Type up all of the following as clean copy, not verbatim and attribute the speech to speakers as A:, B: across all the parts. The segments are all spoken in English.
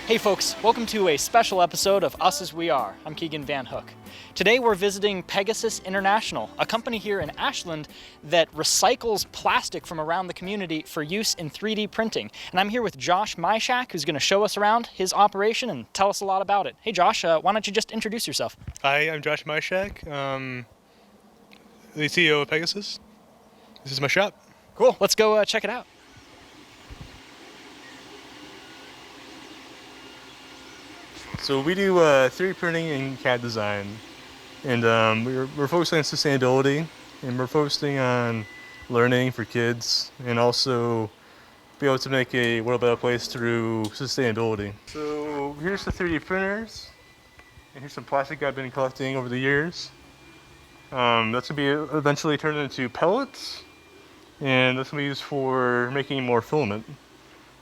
A: Hey folks, welcome to a special episode of Us As We Are. I'm Keegan Van Hook. Today we're visiting Pegasus International, a company here in Ashland that recycles plastic from around the community for use in 3D printing. And I'm here with Josh Majchyzak, who's going to show us around his operation and tell us a lot about it. Hey Josh, why don't you just introduce yourself?
B: Hi, I'm Josh Majchyzak, the CEO of Pegasus. This is my shop.
A: Cool, let's go check it out.
B: So we do 3D printing and CAD design, and we're focusing on sustainability, and we're focusing on learning for kids, and also be able to make a world a better place through sustainability. So here's the 3D printers, and here's some plastic I've been collecting over the years. That's gonna be eventually turned into pellets, and that's gonna be used for making more filament.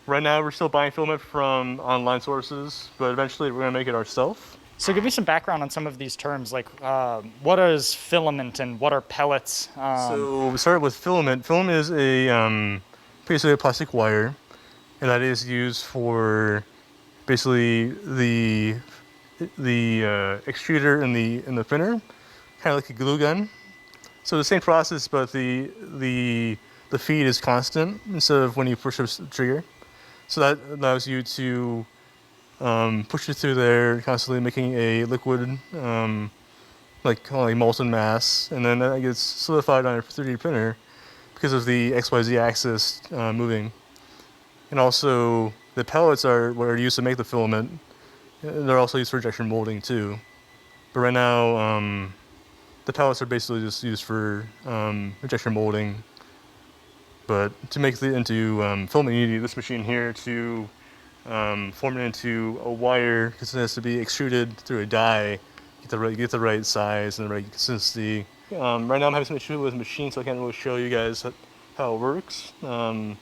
B: Right now we're still buying filament from online sources, but eventually we're gonna make it ourselves.
A: So give me some background on some of these terms, like what is filament and what are pellets?
B: So we started with filament. Filament is basically a plastic wire, and that is used for basically the extruder in the printer, kind of like a glue gun. So the same process, but the feed is constant instead of when you push the trigger. So that allows you to push it through there, constantly making a liquid, like molten mass, and then that gets solidified on a 3D printer because of the XYZ axis moving. And also, the pellets are what are used to make the filament. They're also used for injection molding too. But right now, the pellets are basically just used for injection molding. But to make it into filament, you need this machine here to form it into a wire, because it has to be extruded through a die, get the right size and the right consistency. Right now I'm having some issue with the machine, so I can't really show you guys how it works. But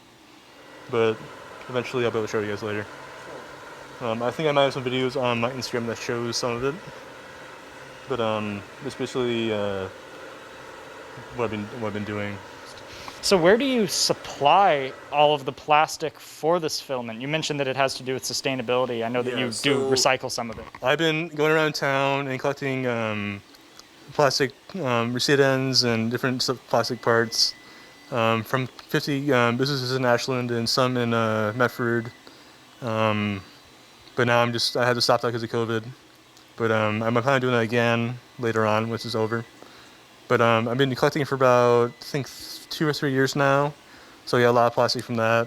B: eventually I'll be able to show you guys later. I think I might have some videos on my Instagram that shows some of it. But it's basically what I've been doing.
A: So where do you supply all of the plastic for this filament? You mentioned that it has to do with sustainability. I know that you do recycle some of it.
B: I've been going around town and collecting plastic receipt ends and different plastic parts from 50 businesses in Ashland and some in Medford. But now I had to stop that because of COVID. But I'm planning on doing that again later on, once it's over. But I've been collecting for about, I think, 2 or 3 years now. So yeah, a lot of plastic from that.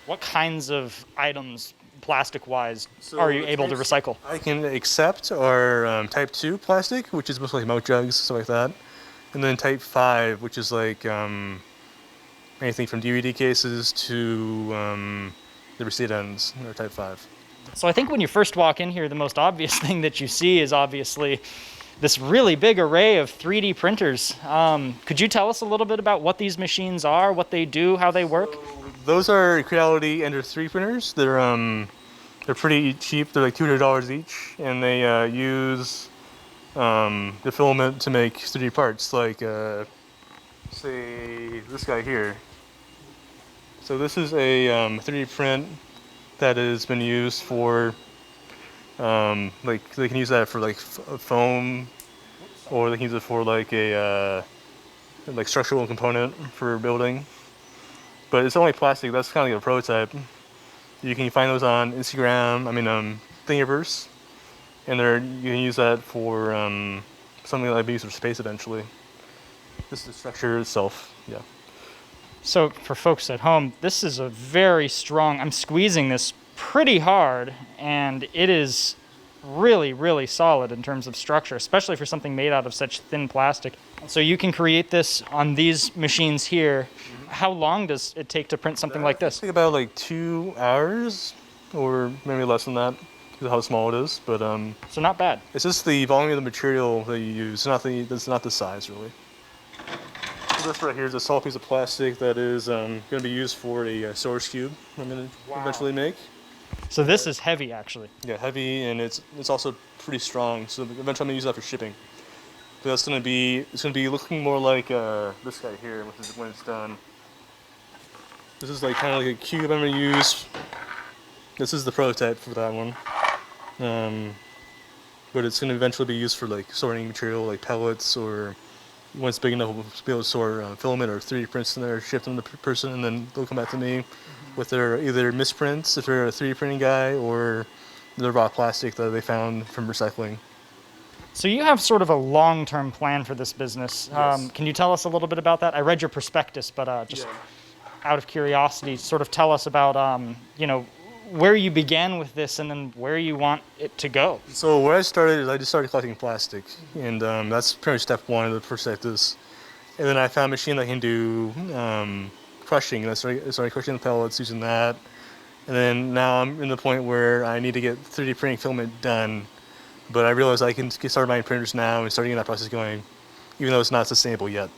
A: What kinds of items, plastic-wise, are you able to recycle?
B: I can accept are type 2 plastic, which is mostly like milk jugs, stuff like that. And then type 5, which is like anything from DVD cases to the receipt ends, or type 5.
A: So I think when you first walk in here, the most obvious thing that you see is obviously this really big array of 3D printers. Could you tell us a little bit about what these machines are, what they do, how they work?
B: So those are Creality Ender 3 printers. They're pretty cheap. They're like $200 each, and they use the filament to make 3D parts, like say this guy here. So this is a 3D print that has been used for like they can use that for like foam, or they can use it for like a like structural component for building. But it's only plastic. That's kind of like a prototype. You can find those on Instagram. Thingiverse, and you can use that for something that will be used for space eventually. This is the structure itself. Yeah.
A: So for folks at home, this is a very strong, I'm squeezing this pretty hard, and it is really, really solid in terms of structure, especially for something made out of such thin plastic. So you can create this on these machines here. How long does it take to print something like this?
B: I think about like 2 hours, or maybe less than that, because of how small it is. But
A: so not bad.
B: It's just the volume of the material that you use. It's not the size really. So this right here is a solid piece of plastic that is going to be used for a storage cube I'm going to eventually make.
A: So this is heavy, actually.
B: Yeah, heavy, and it's also pretty strong. So eventually I'm going to use that for shipping. But it's going to be looking more like this guy here when it's done. This is like kind of like a cube I'm going to use. This is the prototype for that one. But it's going to eventually be used for like sorting material like pellets, or when it's big enough, we'll be able to store filament or 3D prints in there, ship them to the person, and then they'll come back to me with their either misprints if they're a 3D printing guy, or the raw plastic that they found from recycling.
A: So you have sort of a long-term plan for this business.
B: Yes.
A: Can you tell us a little bit about that? I read your prospectus, but just out of curiosity, sort of tell us about, where you began with this and then where you want it to go.
B: So where I started is I just started collecting plastic, and that's pretty much step one of the prospectus. And then I found a machine that can do crushing, and I started crushing the pellets using that. And then now I'm in the point where I need to get 3D printing filament done, but I realize I can get started buying printers now and starting that process going, even though it's not sustainable yet.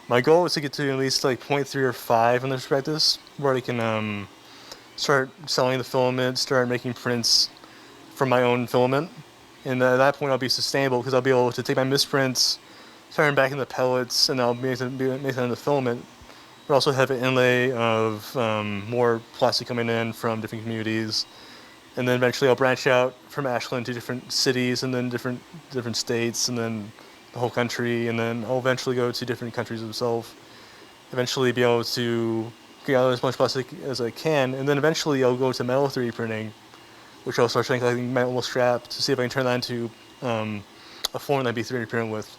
B: My goal is to get to at least like 0.3 or 5 in the prospectus, where I can start selling the filament, start making prints from my own filament. And at that point I'll be sustainable because I'll be able to take my misprints, turn them back into pellets, and I'll make them into filament. But also have an inlay of more plastic coming in from different communities. And then eventually I'll branch out from Ashland to different cities, and then different states, and then the whole country, and then I'll eventually go to different countries themselves. Eventually be able to get out as much plastic as I can, and then eventually I'll go to metal 3D printing, which I'll start collecting metal scrap to see if I can turn that into a form that I be 3D printed with.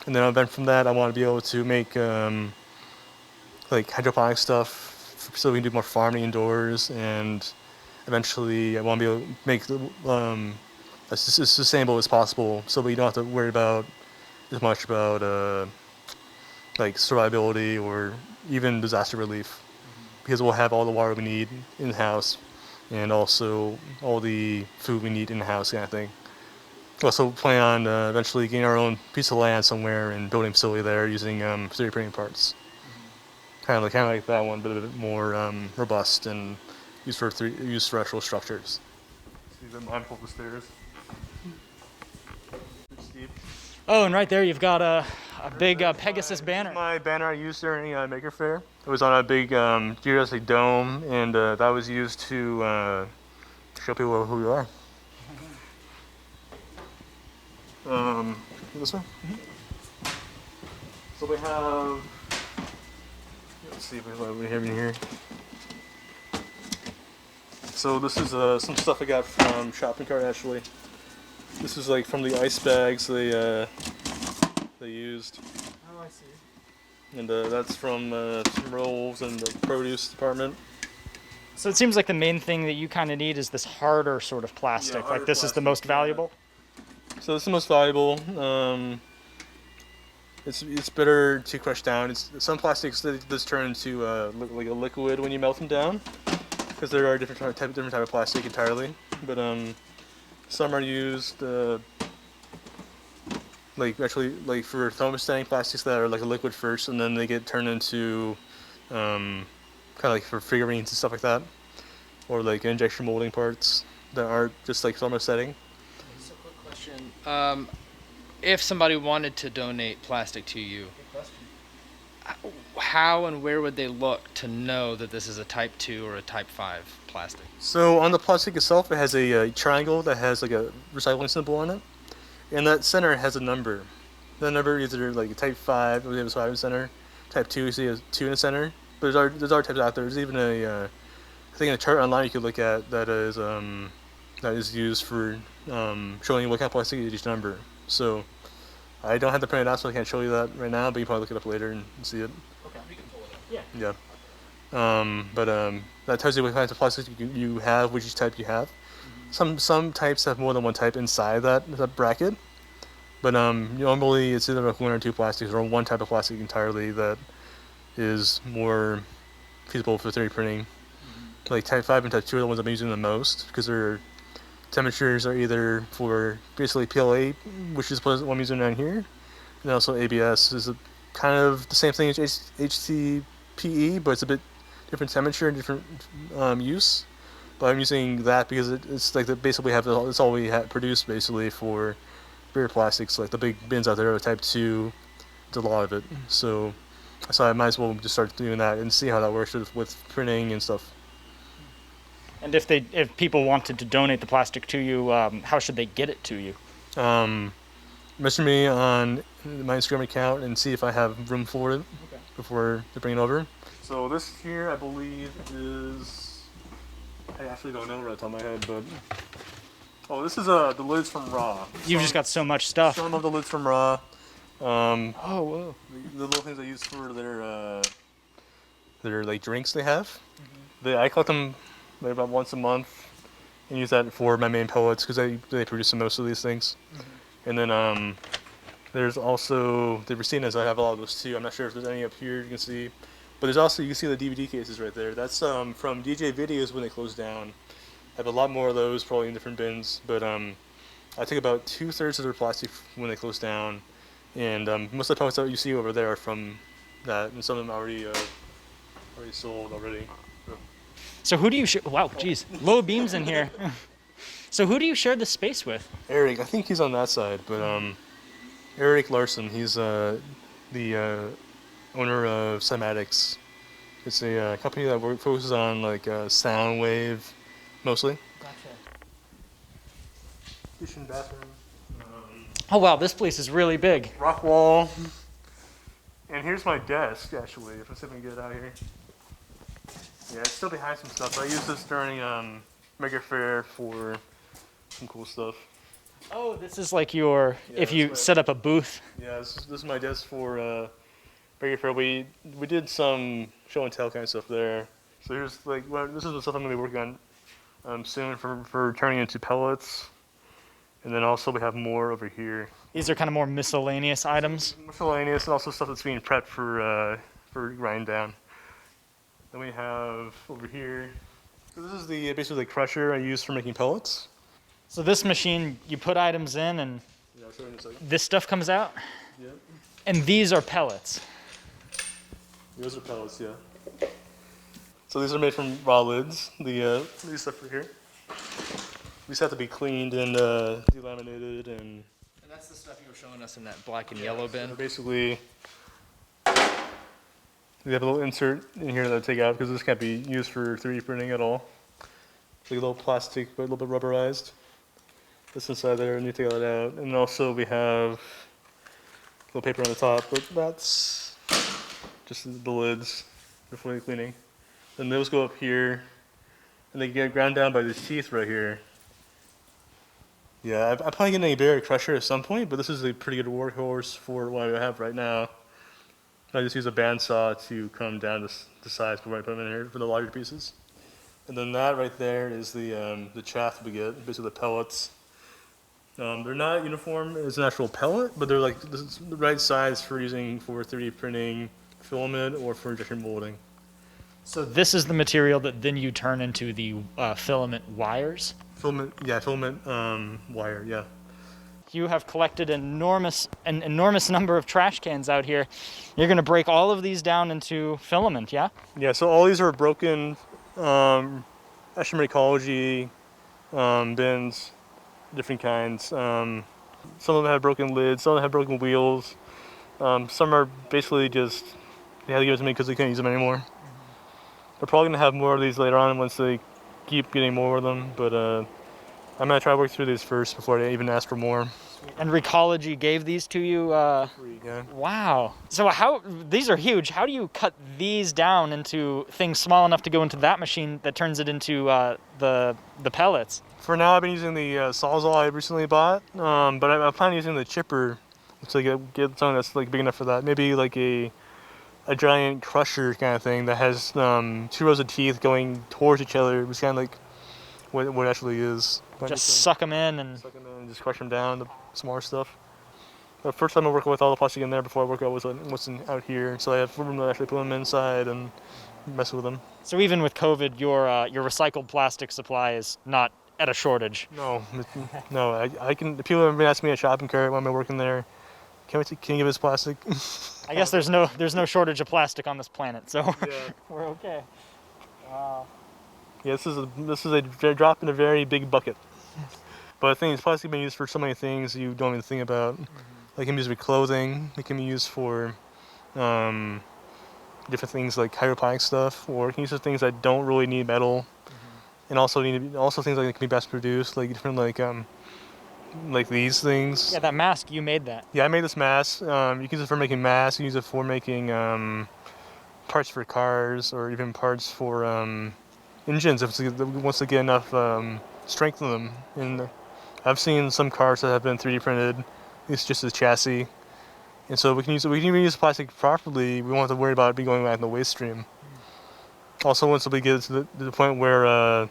B: And then from that I want to be able to make like hydroponic stuff, so we can do more farming indoors, and eventually I want to be able to make as sustainable as possible, so we don't have to worry about as much about like survivability or even disaster relief, because we'll have all the water we need in house, and also all the food we need in house, kind of thing. We also plan on eventually getting our own piece of land somewhere and building a facility there using 3D printing parts. Kind of like that one, but a bit more robust and used for actual structures. See the mindful the stairs.
A: Oh, and right there you've got a big Pegasus banner.
B: My banner I used during Maker Faire. It was on a big geodesic dome, and that was used to show people who we are. This way. So we have. Let's see if we have in here. So this is some stuff I got from shopping cart actually. This is like from the ice bags they used.
A: Oh, I see.
B: And that's from some rolls in the produce department.
A: So it seems like the main thing that you kind of need is this harder sort of plastic.
B: Yeah,
A: like this
B: plastic,
A: is the most valuable.
B: So this is the most valuable. It's better to crush down. Some plastics that just turn into like a liquid when you melt them down, because there are different type of plastic entirely. But some are used like actually like for thermostating plastics that are like a liquid first, and then they get turned into kind of like for figurines and stuff like that, or like injection molding parts that are just like thermosetting.
C: So quick question. If somebody wanted to donate plastic to you, how and where would they look to know that this is a type 2 or a type 5 plastic?
B: So on the plastic itself, it has a triangle that has like a recycling symbol on it, and that center has a number. The number is either like a type 5, we have a 5 in the center, type 2, you see a 2 in the center. But there's other types out there. There's even I think a chart online you could look at that is used for showing you what kind of plastic is each number. So I don't have to print it out, so I can't show you that right now, but you can probably look it up later and see it.
A: Okay, we can pull it up. Yeah.
B: Yeah. That tells you what kinds of plastic you have, which type you have. Some types have more than one type inside that bracket, but normally it's either like 1 or 2 plastics or one type of plastic entirely that is more feasible for 3D printing. Like type 5 and type 2 are the ones I'm using the most, because their temperatures are either for basically PLA, which is what I'm using down here, and also ABS is kind of the same thing as HTPE, but it's a bit different temperature and different use. But I'm using that because it's like basically it's all we produced basically for bigger plastics, like the big bins out there are type 2. It's a lot of it, so I might as well just start doing that and see how that works with printing and stuff.
A: And if people wanted to donate the plastic to you, how should they get it to you?
B: Message me on my Instagram account and see if I have room for it before they bring it over. So this here, I believe, is... I actually don't know right off the top of my head, but... Oh, this is the lids from Raw.
A: You've just got so much stuff.
B: Some of the lids from Raw.
A: Oh, whoa.
B: The little things I use for their like drinks they have. I collect them like about once a month and use that for my main pellets because they produce most of these things. And then there's also the Racinas. I have a lot of those too. I'm not sure if there's any up here you can see, but there's also, you can see the DVD cases right there. That's from DJ Videos when they closed down. I have a lot more of those, probably in different bins, but I take about 2/3 of their plastic when they close down, and most of the pellets that you see over there are from that, and some of them already sold already.
A: So who do you wow, geez, low beams in here. So who do you share this space with?
B: Eric, I think he's on that side, but Eric Larson, he's the owner of Cymatics. It's a company that focuses on like sound wave, mostly.
A: Gotcha.
B: Kitchen, bathroom.
A: Oh wow, this place is really big.
B: Rock wall. And here's my desk, actually, if I see if I can get it out here. Yeah, it's still behind some stuff. I used this during Mega Fair for some cool stuff.
A: Oh, this is like your,
B: Yeah,
A: if you set up a booth.
B: Yeah, this is my desk for Mega Fair. We did some show and tell kind of stuff there. So here's like, this is the stuff I'm going to be working on soon for turning into pellets. And then also we have more over here.
A: These are kind of more miscellaneous items.
B: Miscellaneous and also stuff that's being prepped for grind down. Then we have over here. So this is basically the crusher I use for making pellets.
A: So this machine, you put items in and
B: Yeah, I'll show you in a second.
A: this stuff comes out?
B: Yep.
A: And these are pellets.
B: Those are pellets, yeah. So these are made from raw lids. These stuff right here. These have to be cleaned and delaminated and.
C: And that's the stuff you were showing us in that black and yellow bin.
B: So basically, we have a little insert in here that I take out because this can't be used for 3D printing at all. It's like a little plastic, but a little bit rubberized. This inside there, and you take that out. And also we have a little paper on the top, but that's just the lids before the cleaning. Then those go up here, and they get ground down by these teeth right here. Yeah, I'm probably getting a bigger crusher at some point, but this is a pretty good workhorse for what I have right now. I just use a bandsaw to come down to size before I put them in here for the larger pieces. And then that right there is the chaff we get, basically the pellets. They're not uniform as an actual pellet, but they're like this is the right size for using for 3D printing filament or for injection molding.
A: So this is the material that then you turn into the filament wires?
B: Filament wire, yeah.
A: You have collected an enormous number of trash cans out here. You're going to break all of these down into filament, yeah?
B: Yeah, so all these are broken Ashland ecology bins, different kinds. Some of them have broken lids, some of them have broken wheels. Some are basically just, they had to give it to me because they couldn't use them anymore. We're probably going to have more of these later on once they keep getting more of them, but I'm going to try to work through these first before I even ask for more.
A: And Recology gave these to you?
B: Yeah.
A: Wow. So these are huge. How do you cut these down into things small enough to go into that machine that turns it into the pellets?
B: For now, I've been using the Sawzall I recently bought, but I plan on using the chipper to get something that's like big enough for that. Maybe like a giant crusher kind of thing that has 2 rows of teeth going towards each other, which kind of like what it actually is.
A: Just suck them in and
B: just crush them down to smaller stuff. But first time I'm working with all the plastic in there before I work out what's out here, so I have room to actually put them inside and mess with them.
A: So even with COVID, your recycled plastic supply is not at a shortage.
B: No. I can. People have been asking me at shopping cart when I'm working there. Can you give us plastic?
A: I guess there's no shortage of plastic on this planet, so
B: Yeah.
A: we're okay. Wow.
B: Yeah, this is a drop in a very big bucket. But the thing is, plastic can be used for so many things you don't even think about. Like it can be used for clothing. It can be used for different things like hydroponic stuff, or it can be used for things that don't really need metal. and also also things like that can be mass produced, like different like these things.
A: Yeah, that mask, you made that.
B: Yeah, I made this mask. You can use it for making masks. You can use it for making parts for cars, or even parts for engines if it wants to get enough strength in them. And I've seen some cars that have been 3D printed. It's just a chassis, and so we can even use plastic properly. We won't have to worry about it being going back in the waste stream. Also, once we get to the point where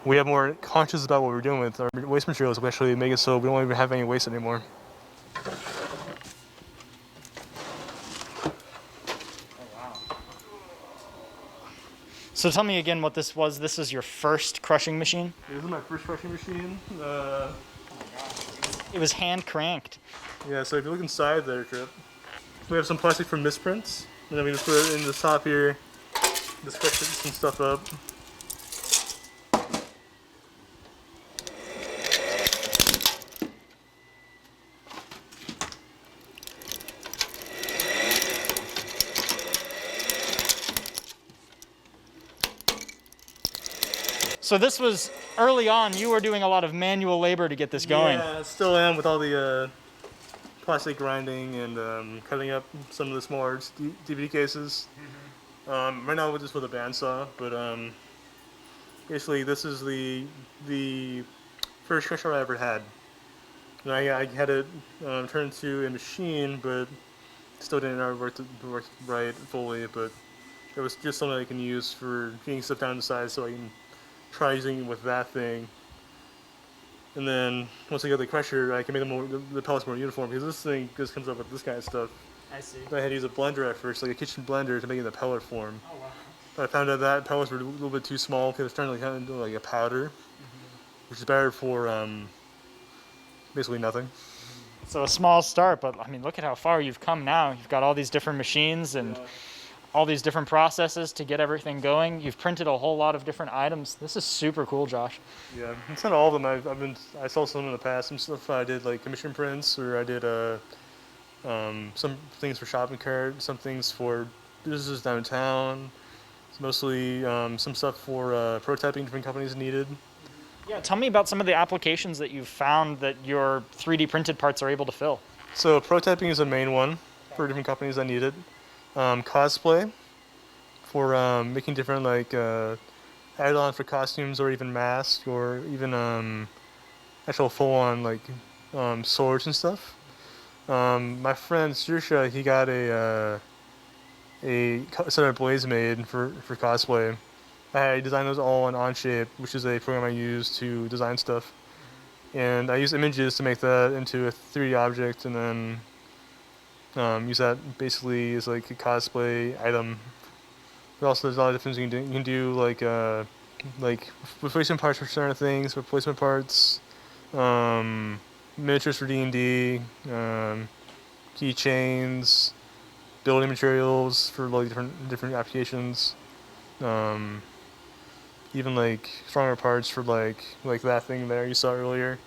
B: we have more conscious about what we're doing with our waste materials, we actually make it so we don't even have any waste anymore.
A: So tell me again what this was. This is your first crushing machine?
B: This is my first crushing machine.
A: It was hand cranked.
B: Yeah, so if you look inside there, Trip, we have some plastic from misprints, and then we just put it in the top here, just cut some stuff up.
A: So this was early on, you were doing a lot of manual labor to get this going.
B: Yeah, I still am with all the plastic grinding and cutting up some of the smaller DVD cases. Right now we're just with a bandsaw, but basically this is the first crusher I ever had. And I had it turned into a machine, but still didn't work right fully. But it was just something I can use for getting stuff down to size, so I can try using it with that thing. And then once I get the crusher, I can make the pellets more uniform, because this thing just comes up with this kind of stuff.
A: I see.
B: I had to use a blender at first, like a kitchen blender, to make it the pellet form.
A: Oh, wow.
B: But I found out that pellets were a little bit too small, because it's starting to kind of do like a powder, which is better for basically nothing.
A: So a small start, but I mean, look at how far you've come now. You've got all these different machines and all these different processes to get everything going. You've printed a whole lot of different items. This is super cool, Josh.
B: Yeah, it's not all of them. I saw some in the past. Some stuff I did like commission prints, or I did some things for shopping cart, some things for businesses downtown. It's mostly some stuff for prototyping different companies needed.
A: Yeah, tell me about some of the applications that you've found that your 3D printed parts are able to fill.
B: So prototyping is the main one for different companies that need it. Cosplay for making different like add-ons for costumes, or even masks, or even actual full-on like swords and stuff. My friend Saoirse, he got a set of blades made for cosplay. I designed those all in Onshape, which is a program I use to design stuff. And I use images to make that into a 3D object, and then use that basically as like a cosplay item. But also there's a lot of different things you can do. You can do like replacement parts for certain things, replacement parts, miniatures for D&D, keychains, building materials for like different applications. Even like stronger parts for like that thing there you saw earlier,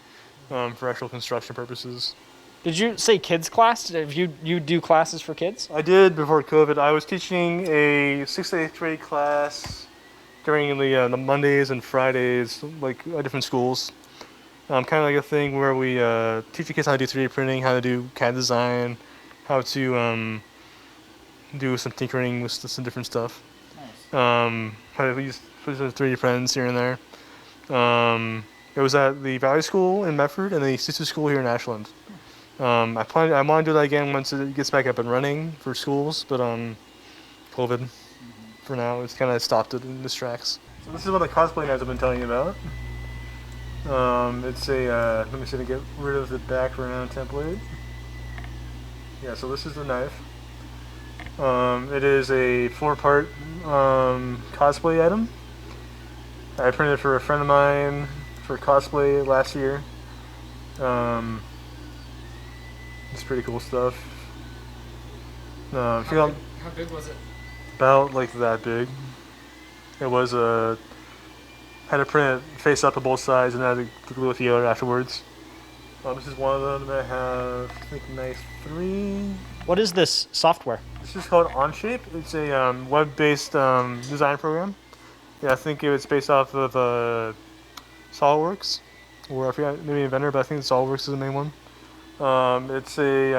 B: for actual construction purposes.
A: Did you say kids class? Did you do classes for kids?
B: I did before COVID. I was teaching a 6th to 8th grade class during the Mondays and Fridays, like at different schools. Kind of like a thing where we teach the kids how to do 3D printing, how to do CAD design, how to do some tinkering with some different stuff. Nice. How to use 3D prints here and there. It was at the Valley School in Medford and the sister school here in Ashland. I want to do that again once it gets back up and running for schools, but COVID for now, it's kind of stopped it in its tracks. So this is what the cosplay knives I've been telling you about. It's a let me see to get rid of the background template. Yeah, so this is the knife. It is a 4-part cosplay item. I printed for a friend of mine for cosplay last year. It's pretty cool stuff.
C: How big was it?
B: About like that big. It was had to print it face up on both sides, and had to glue it together afterwards. This is one of them. I have, I think, knife 3.
A: What is this software?
B: This is called Onshape. It's a web-based design program. Yeah, I think it's based off of SolidWorks, or I forgot maybe Inventor, but I think SolidWorks is the main one. It's a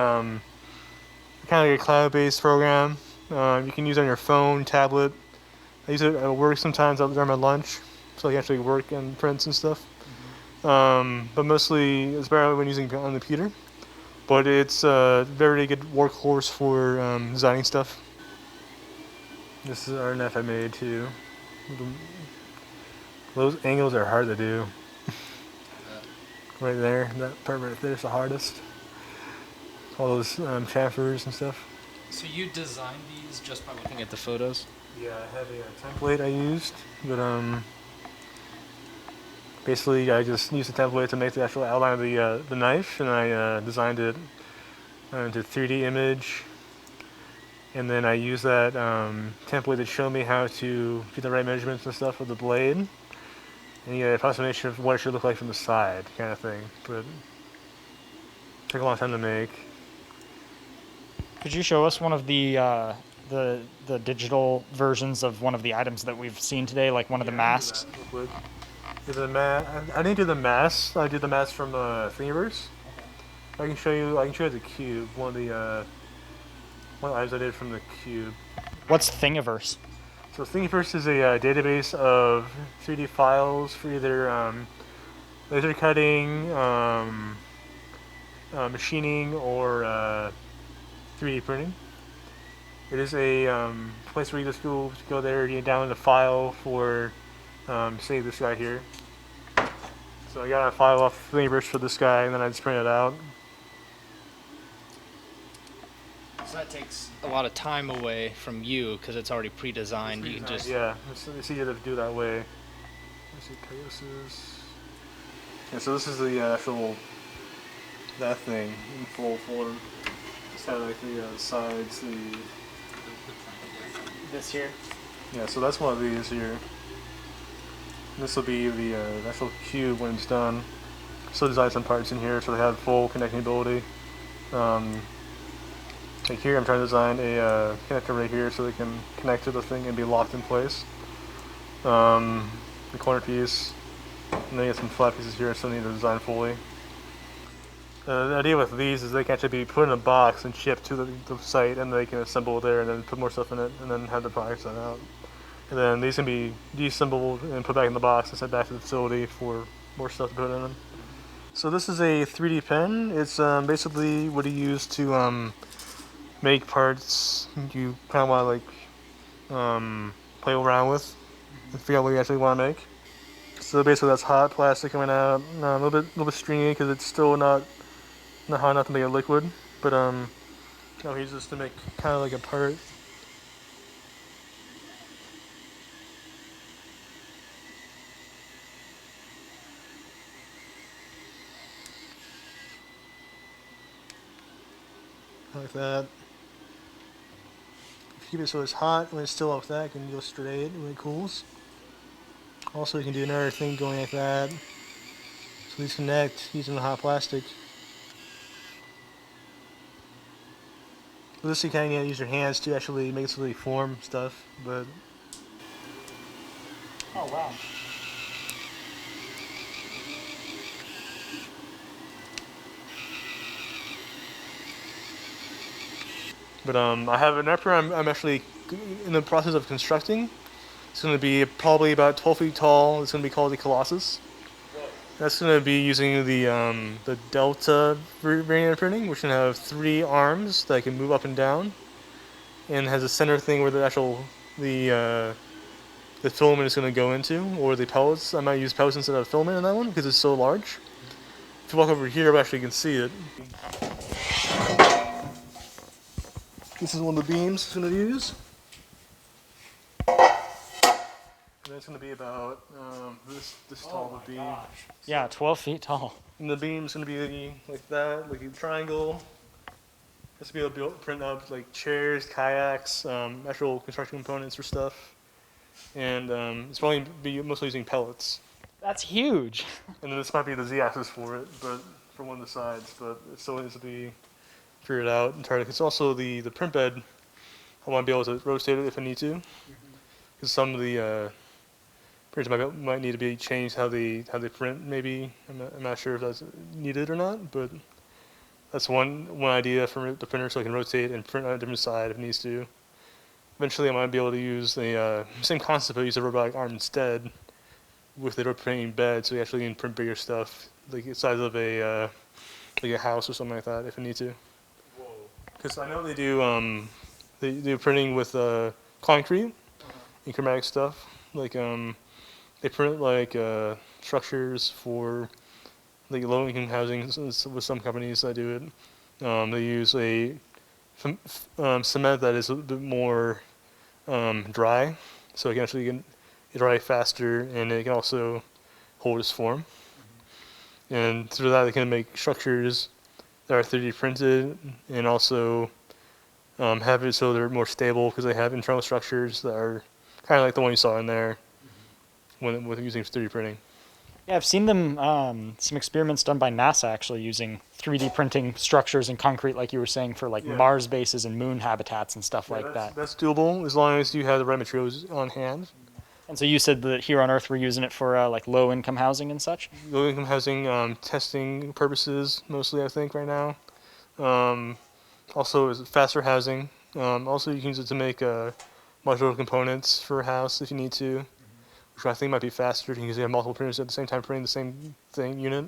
B: kind of like a cloud-based program. You can use it on your phone, tablet. I use it at work sometimes during my lunch, so I can actually work and prints and stuff. But mostly it's better when using it on the computer. But it's a very good workhorse for designing stuff. This is our RNF I made too. Those angles are hard to do. Right there, that part right there is the hardest. All those chamfers and stuff.
C: So you designed these just by looking at the photos?
B: Yeah, I have a template I used, but basically I just used the template to make the actual outline of the knife, and I designed it into 3D image, and then I used that template to show me how to get the right measurements and stuff with the blade, and you get an approximation of what it should look like from the side, kind of thing. But it took a long time to make.
A: Could you show us one of the digital versions of one of the items that we've seen today, like one of the masks?
B: Real quick. I didn't do the mask. I did the mask from Thingiverse. I can show you. I can show you the cube. One of the items I did from the cube.
A: What's Thingiverse?
B: So Thingiverse is a database of 3D files for either laser cutting, machining, or 3D printing. It is a place where you just go there, you download a file for, say, this guy here. So I got a file off Thingiverse for this guy, and then I just print it out.
C: So that takes a lot of time away from you because it's already pre-designed. You can just
B: Yeah, it's easier to do that way. Let's see, Pegasus. Yeah, so this is the actual that thing in full form. It's kind of like the sides,
A: This here.
B: yeah. So that's one of these here. This will be the actual cube when it's done. Still design some parts in here so they have full connectability. Like here, I'm trying to design a connector right here so they can connect to the thing and be locked in place. The corner piece, and then you get some flat pieces here, so I need to design fully. The idea with these is they can actually be put in a box and shipped to the site, and they can assemble there and then put more stuff in it, and then have the product sent out. And then these can be deassembled and put back in the box and sent back to the facility for more stuff to put in them. So this is a 3D pen. It's basically what you use to make parts you kind of want to like play around with and figure out what you actually want to make. So basically that's hot plastic coming out, a little bit stringy because it's still not hot enough to make a liquid, but I'll use this to make kind of like a part. Like that. Keep it so it's hot when it's still like that, it can go straight when it cools. Also, you can do another thing going like that. So these connect using the hot plastic. With this, you kind of use your hands to actually make it so they form stuff, but.
A: Oh wow.
B: But I have an upper I'm actually in the process of constructing. It's going to be probably about 12 feet tall. It's going to be called the Colossus. That's going to be using the Delta variant of printing, which can have 3 arms that can move up and down, and has a center thing where the actual the filament is going to go into, or the pellets. I might use pellets instead of filament in that one because it's so large. If you walk over here, actually you can see it. This is one of the beams it's going to use. And it's going to be about this tall of a beam.
A: Yeah, 12 feet tall.
B: And the beam's going to be like that, like a triangle. It's to be able to print up like chairs, kayaks, actual construction components for stuff. And it's probably be mostly using pellets.
A: That's huge.
B: And then this might be the Z-axis for it, but for one of the sides. But it still needs to be figured out entirely. It's also the print bed. I want to be able to rotate it if I need to. Because some of the printers might need to be changed how they print. Maybe I'm not sure if that's needed or not, but that's one idea for the printer, so I can rotate and print on a different side if it needs to. Eventually, I might be able to use the same concept, but use a robotic arm instead with the rotating bed, so you actually can print bigger stuff, like the size of a house or something like that, if you need to. Because I know they do printing with concrete and chromatic stuff. Like they print like structures for like low-income housing with some companies that do it. They use a cement that is a little bit more dry, so it can actually dry faster, and it can also hold its form. And through that, they can make structures that are 3D printed, and also have it so they're more stable because they have internal structures that are kind of like the one you saw in there with using 3D printing.
A: Yeah, I've seen them, some experiments done by NASA actually using 3D printing structures in concrete, like you were saying, for like Mars bases and moon habitats and stuff like that.
B: That's doable as long as you have the right materials on hand.
A: And so you said that here on Earth we're using it for like low-income housing and such?
B: Low-income housing, testing purposes mostly, I think, right now. Also, is faster housing. Also, you can use it to make modular components for a house if you need to, which I think might be faster because you have multiple printers at the same time printing the same unit.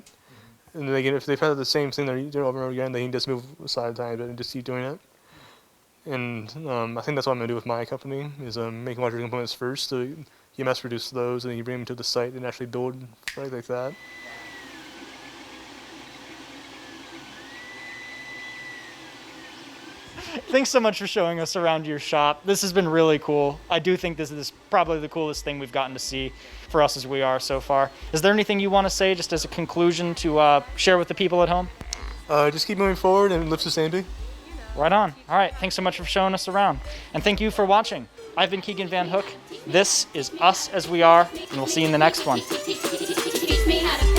B: And if they've had the same thing they're doing over and over again, they can just move aside a tiny bit and just keep doing it. And I think that's what I'm going to do with my company, is make modular components first, so you mass produce those, and then you bring them to the site and actually build right like that.
A: Thanks so much for showing us around your shop. This has been really cool. I do think this is probably the coolest thing we've gotten to see for us as we are so far. Is there anything you want to say just as a conclusion to share with the people at home?
B: Just keep moving forward and live sustainably.
A: Right on. All right. Thanks so much for showing us around. And thank you for watching. I've been Keegan Van Hook. This is Us As We Are, and we'll see you in the next one.
D: Teach me how to